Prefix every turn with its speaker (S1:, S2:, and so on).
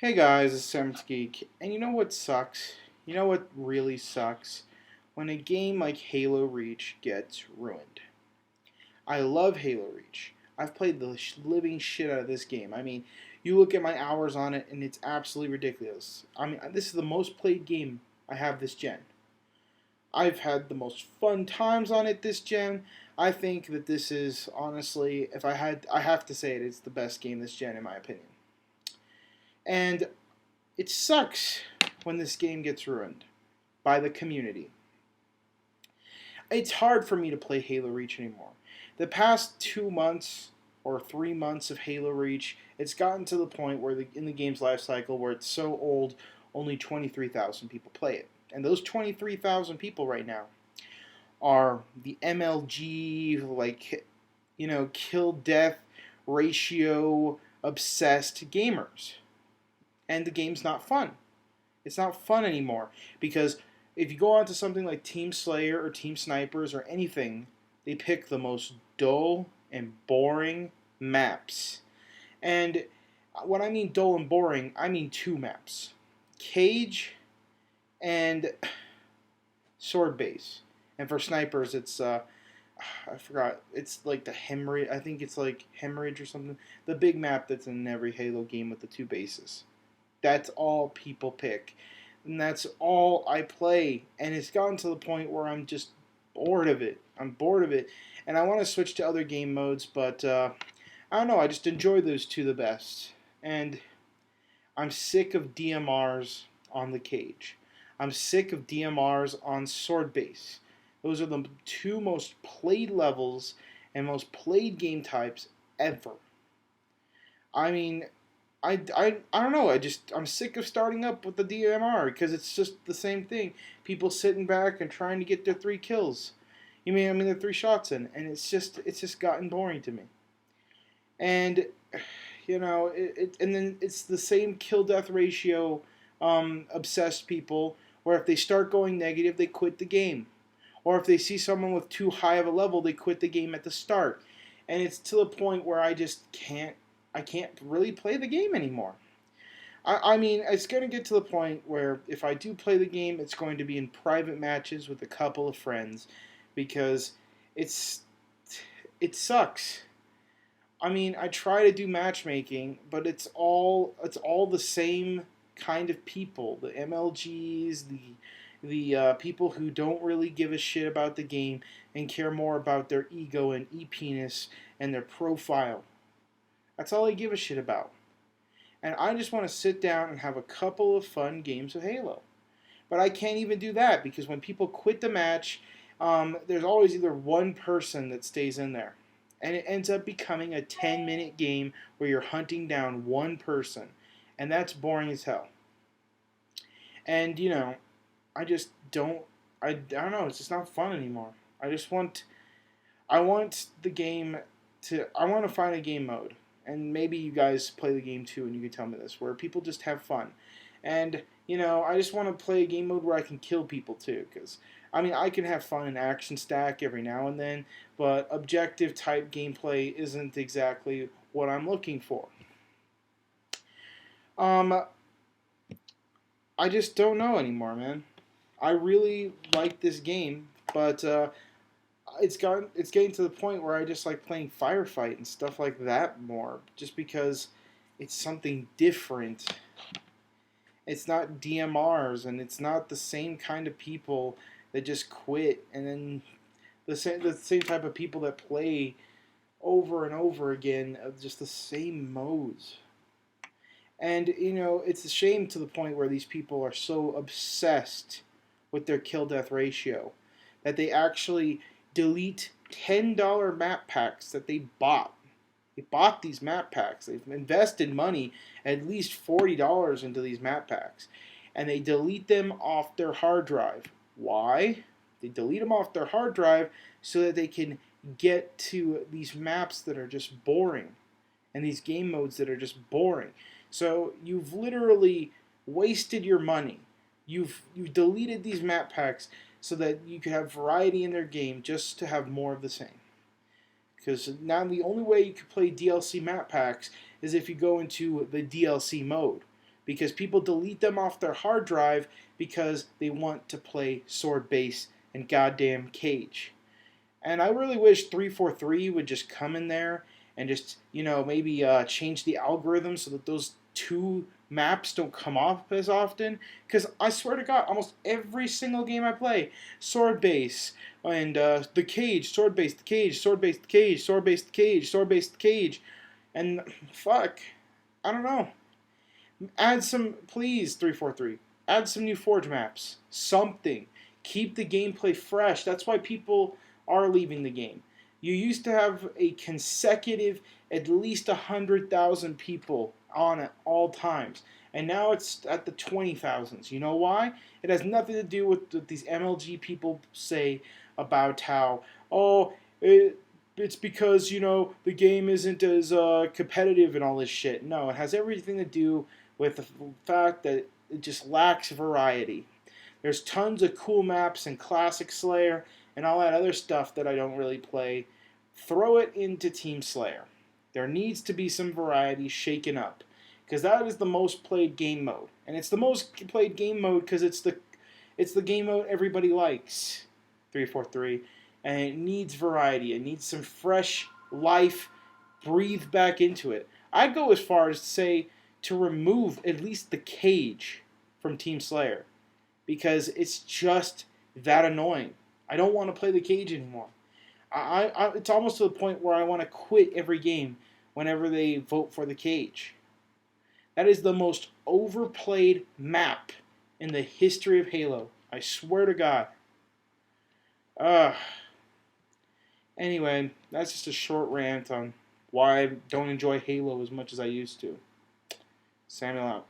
S1: Hey guys, it's Seventh Geek, and you know what sucks? You know what really sucks? When a game like Halo Reach gets ruined. I love Halo Reach. I've played the living shit out of this game. I mean, you look at my hours on it, and it's absolutely ridiculous. I mean, this is the most played game I have this gen. I've had the most fun times on it this gen. I think that this is honestly, if I have to say it, it's the best game this gen in my opinion. And it sucks when this game gets ruined by the community. It's hard for me to play Halo Reach anymore. The past 2 months or 3 months of Halo Reach, it's gotten to the point where in the game's life cycle where it's so old, only 23,000 people play it. And those 23,000 people right now are the MLG, kill death ratio obsessed gamers. And the game's not fun. It's not fun anymore because if you go on to something like Team Slayer or Team Snipers or anything, they pick the most dull and boring maps. And when I mean dull and boring, I mean two maps: Cage and Sword Base. And for snipers, it's I forgot. It's like the hemorrhage. I think it's like hemorrhage or something. The big map that's in every Halo game with the two bases. That's all people pick. And that's all I play. And it's gotten to the point where I'm just bored of it. I'm bored of it. And I want to switch to other game modes, but I don't know. I just enjoy those two the best. And I'm sick of DMRs on the Cage. I'm sick of DMRs on Sword Base. Those are the two most played levels and most played game types ever. I mean, I don't know. I'm sick of starting up with the DMR because it's just the same thing. People sitting back and trying to get their 3 kills. Their 3 shots in, and it's just gotten boring to me. And and then it's the same kill death ratio obsessed people where if they start going negative, they quit the game, or if they see someone with too high of a level, they quit the game at the start, and it's to the point where I can't really play the game anymore. I mean, it's going to get to the point where if I do play the game, it's going to be in private matches with a couple of friends because it's it sucks. I mean, I try to do matchmaking, but it's all the same kind of people. The MLGs, the people who don't really give a shit about the game and care more about their ego and e-penis and their profile. That's all I give a shit about. And I just want to sit down and have a couple of fun games of Halo. But I can't even do that because when people quit the match, there's always either one person that stays in there. And it ends up becoming a 10-minute game where you're hunting down one person. And that's boring as hell. And, I just don't, I don't know, it's just not fun anymore. I want the game I want to find a game mode. And maybe you guys play the game too and you can tell me this, where people just have fun. And, I just want to play a game mode where I can kill people too, because I can have fun in Action Stack every now and then, but objective type gameplay isn't exactly what I'm looking for. Um, I just don't know anymore, man. I really like this game, but it's getting to the point where I just like playing Firefight and stuff like that more, just because it's something different. It's not DMRs, and it's not the same kind of people that just quit, and then the same type of people that play over and over again of just the same modes. And it's a shame to the point where these people are so obsessed with their kill death ratio that they actually delete $10 map packs that they bought. They bought these map packs. They've invested money, at least $40 into these map packs, and they delete them off their hard drive. Why? They delete them off their hard drive so that they can get to these maps that are just boring and these game modes that are just boring. So you've literally wasted your money. You've deleted these map packs so that you can have variety in their game just to have more of the same. Because now the only way you can play DLC map packs is if you go into the DLC mode. because people delete them off their hard drive because they want to play Sword Base and goddamn Cage. And I really wish 343 would just come in there and just, maybe change the algorithm so that those two maps don't come off as often. Because I swear to God, almost every single game I play, Sword Base and the Cage, Sword Base, the Cage, Sword Base, the Cage, Sword Base, the Cage, Sword Base, the Cage. And fuck, I don't know. Add some, please, 343. Add some new Forge maps. Something. Keep the gameplay fresh. That's why people are leaving the game. You used to have a consecutive at least 100,000 people on at all times. And now it's at the 20,000s. You know why? It has nothing to do with what these MLG people say about how, oh, it's because, the game isn't as competitive and all this shit. No, it has everything to do with the fact that it just lacks variety. There's tons of cool maps and Classic Slayer and all that other stuff that I don't really play. Throw it into Team Slayer. There needs to be some variety shaken up, because that is the most played game mode, and it's the most played game mode because it's the game mode everybody likes. 343, and it needs variety. It needs some fresh life breathed back into it. I'd go as far as to say to remove at least the Cage from Team Slayer, because it's just that annoying. I don't want to play the Cage anymore. It's almost to the point where I want to quit every game whenever they vote for the Cage. That is the most overplayed map in the history of Halo. I swear to God. Anyway, that's just a short rant on why I don't enjoy Halo as much as I used to. Samuel out.